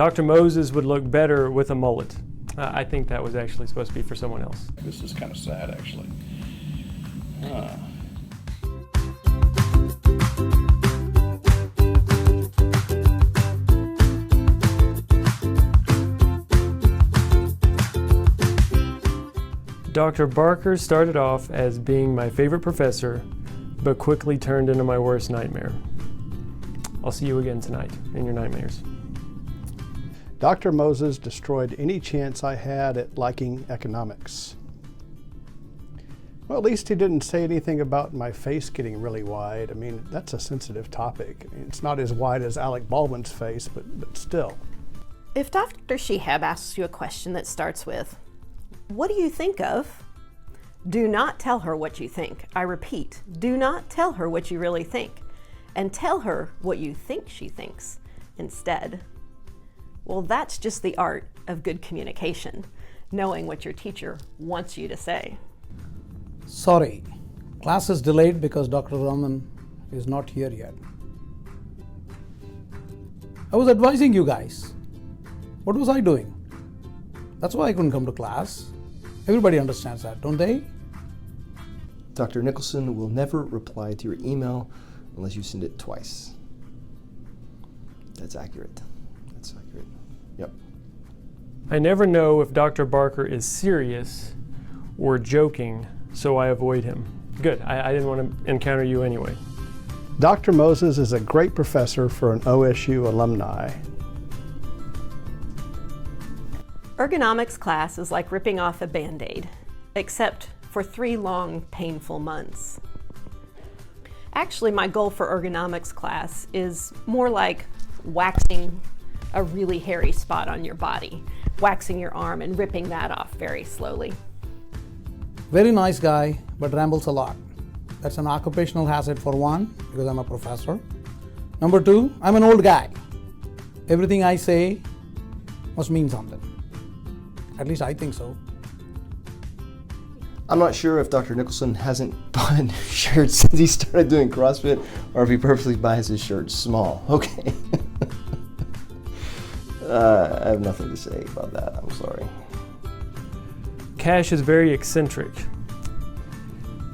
Dr. Moses would look better with a mullet. I think that was actually supposed to be for someone else. This is kind of sad, actually. Dr. Barker started off as being my favorite professor, but quickly turned into my worst nightmare. I'll see you again tonight in your nightmares. Dr. Moses destroyed any chance I had at liking economics. Well, at least he didn't say anything about my face getting really wide. I mean, that's a sensitive topic. I mean, it's not as wide as Alec Baldwin's face, but still. If Dr. Shihab asks you a question that starts with, "What do you think of?" do not tell her what you think. I repeat, do not tell her what you really think, and tell her what you think she thinks instead. Well, that's just the art of good communication, knowing what your teacher wants you to say. Sorry, class is delayed because Dr. Raman is not here yet. I was advising you guys. What was I doing? That's why I couldn't come to class. Everybody understands that, don't they? Dr. Nicholson will never reply to your email unless you send it twice. That's accurate. That's accurate. Yep. I never know if Dr. Barker is serious or joking, so I avoid him. Good, I didn't want to encounter you anyway. Dr. Moses is a great professor for an OSU alumni. Ergonomics class is like ripping off a Band-Aid, except for 3 long, painful months. Actually, my goal for ergonomics class is more like waxing a really hairy spot on your body, waxing your arm and ripping that off very slowly. Very nice guy, but rambles a lot. That's an occupational hazard for one, because I'm a professor. Number 2, I'm an old guy. Everything I say must mean something. At least I think so. I'm not sure if Dr. Nicholson hasn't bought a new shirt since he started doing CrossFit, or if he purposely buys his shirts small. Okay. I have nothing to say about that. I'm sorry. Cash is very eccentric.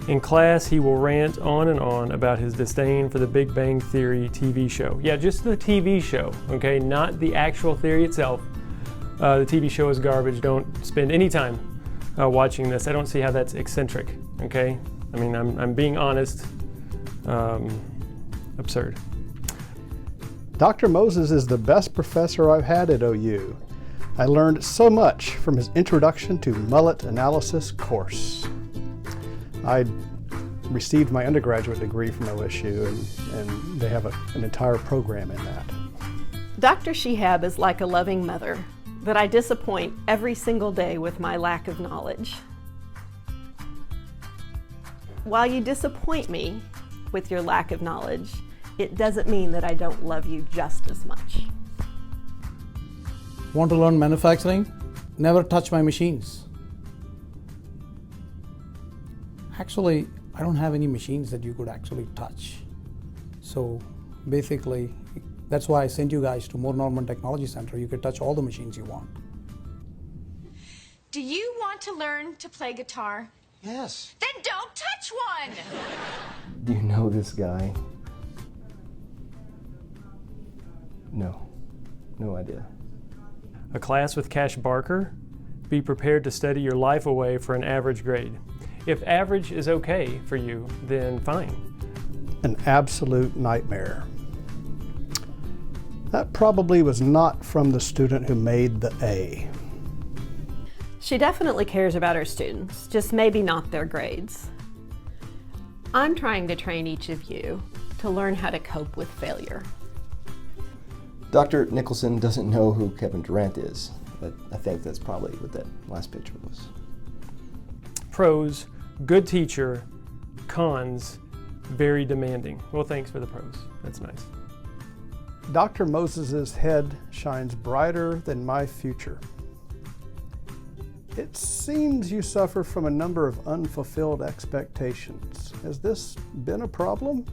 In class, he will rant on and on about his disdain for the Big Bang Theory TV show. Yeah, just the TV show, okay? Not the actual theory itself. The TV show is garbage. Don't spend any time watching this. I don't see how that's eccentric, okay? I mean, I'm being honest. Absurd. Dr. Moses is the best professor I've had at OU. I learned so much from his Introduction to Mullet Analysis course. I received my undergraduate degree from OSU, and they have an entire program in that. Dr. Shihab is like a loving mother that I disappoint every single day with my lack of knowledge. While you disappoint me with your lack of knowledge, it doesn't mean that I don't love you just as much. Want to learn manufacturing? Never touch my machines. Actually, I don't have any machines that you could actually touch. So basically, that's why I sent you guys to More Norman Technology Center. You could touch all the machines you want. Do you want to learn to play guitar? Yes. Then don't touch one! Do you know this guy? No. No idea. A class with Cash Barker? Be prepared to study your life away for an average grade. If average is okay for you, then fine. An absolute nightmare. That probably was not from the student who made the A. She definitely cares about her students, just maybe not their grades. I'm trying to train each of you to learn how to cope with failure. Dr. Nicholson doesn't know who Kevin Durant is, but I think that's probably what that last picture was. Pros, good teacher. Cons, very demanding. Well, thanks for the pros. That's nice. Dr. Moses's head shines brighter than my future. It seems you suffer from a number of unfulfilled expectations. Has this been a problem?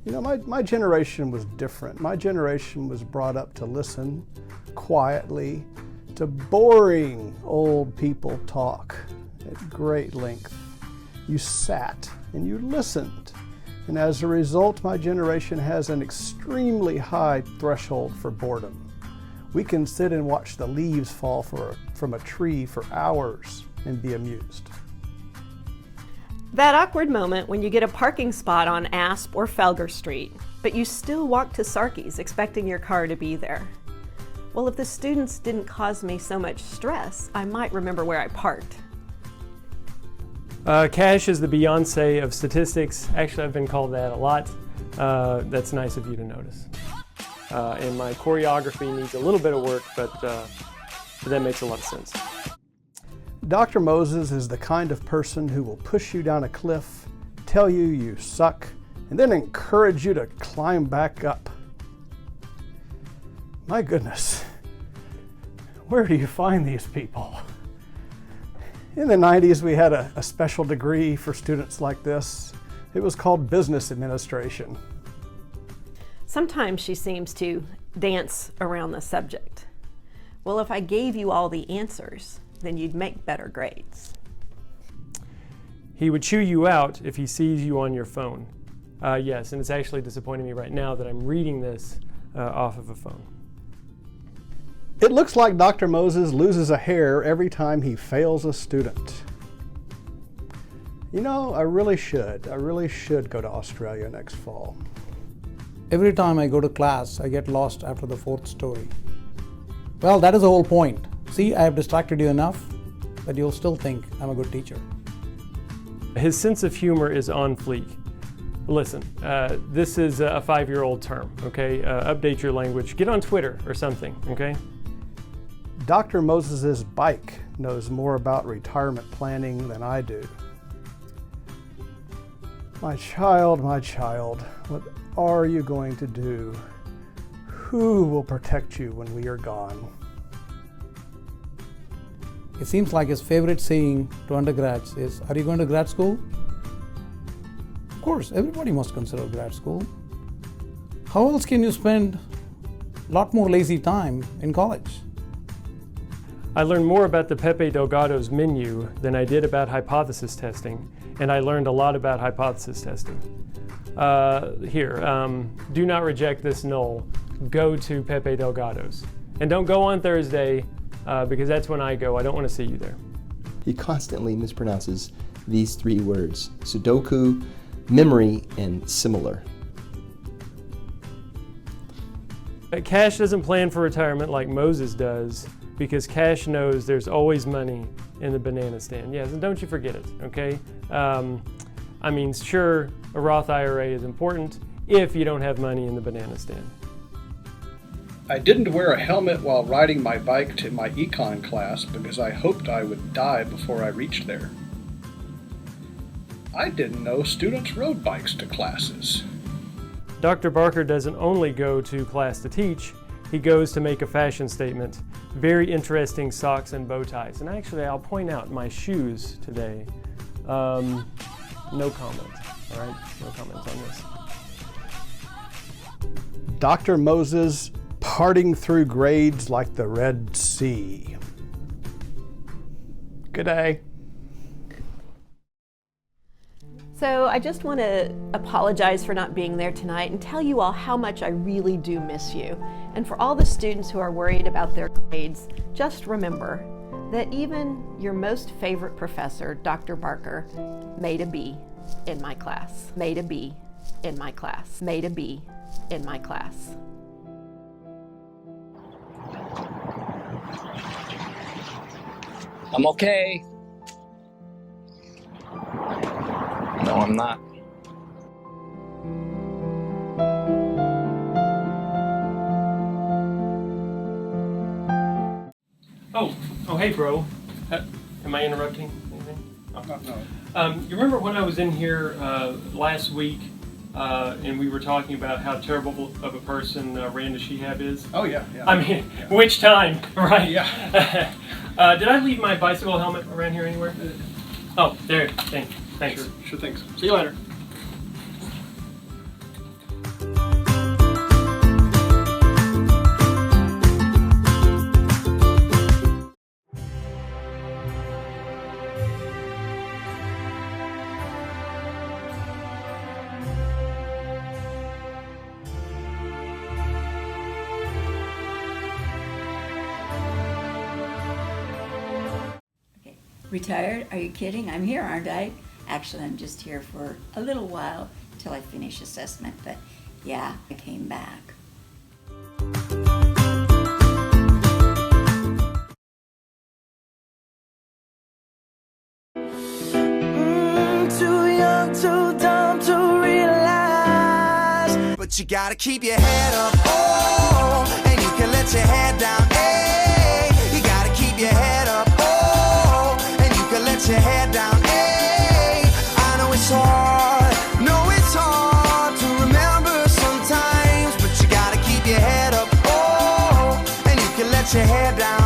You know, my generation was different. My generation was brought up to listen, quietly to boring old people talk at great length. You sat and you listened, and as a result, my generation has an extremely high threshold for boredom. We can sit and watch the leaves fall from a tree for hours and be amused. That awkward moment when you get a parking spot on Asp or Felger Street, but you still walk to Sarkey's expecting your car to be there. Well, if the students didn't cause me so much stress, I might remember where I parked. Cash is the Beyoncé of statistics. Actually, I've been called that a lot. That's nice of you to notice. And my choreography needs a little bit of work, but that makes a lot of sense. Dr. Moses is the kind of person who will push you down a cliff, tell you you suck, and then encourage you to climb back up. My goodness, where do you find these people? In the 90s, we had a special degree for students like this. It was called business administration. Sometimes she seems to dance around the subject. Well, if I gave you all the answers, then you'd make better grades. He would chew you out if he sees you on your phone. Yes, and it's actually disappointing me right now that I'm reading this off of a phone. It looks like Dr. Moses loses a hair every time he fails a student. You know, I really should go to Australia next fall. Every time I go to class, I get lost after the fourth story. Well, that is the whole point. See, I have distracted you enough that you'll still think I'm a good teacher. His sense of humor is on fleek. Listen, this is a 5-year-old term, okay? Update your language. Get on Twitter or something, okay? Dr. Moses's bike knows more about retirement planning than I do. My child, what are you going to do? Who will protect you when we are gone? It seems like his favorite saying to undergrads is, "Are you going to grad school?" Of course, everybody must consider grad school. How else can you spend a lot more lazy time in college? I learned more about the Pepe Delgado's menu than I did about hypothesis testing, and I learned a lot about hypothesis testing. Do not reject this null. Go to Pepe Delgado's. And don't go on Thursday, because that's when I go. I don't want to see you there. He constantly mispronounces these 3 words: Sudoku, memory, and similar. Cash doesn't plan for retirement like Moses does, because Cash knows there's always money in the banana stand. Yes, and don't you forget it, okay? I mean, sure, a Roth IRA is important if you don't have money in the banana stand. I didn't wear a helmet while riding my bike to my econ class because I hoped I would die before I reached there. I didn't know students rode bikes to classes. Dr. Barker doesn't only go to class to teach, he goes to make a fashion statement. Very interesting socks and bow ties. And actually, I'll point out my shoes today. No comment, all right? No comments on this. Dr. Moses parting through grades like the Red Sea. Good day. So I just want to apologize for not being there tonight and tell you all how much I really do miss you. And for all the students who are worried about their grades, just remember that even your most favorite professor, Dr. Barker, made a B in my class. Made a B in my class. Made a B in my class. I'm okay. No, I'm not. Oh, hey, bro. Am I interrupting anything? Oh. No. You remember when I was in here last week and we were talking about how terrible of a person Randa Shehab is? Oh, yeah. I mean, which time, right? Yeah. Did I leave my bicycle helmet around here anywhere? Oh, there. Thanks. Sure things. See you later. Retired? Are you kidding? I'm here, aren't I? Actually, I'm just here for a little while till I finish assessment, but yeah, I came back. Too young, too dumb to realize. But you gotta keep your head up, oh, and you can let your head down, hey. You gotta keep your head up, oh, and you can let your head down, hey. I know it's hard, to remember sometimes, but you gotta keep your head up, oh, and you can let your head down.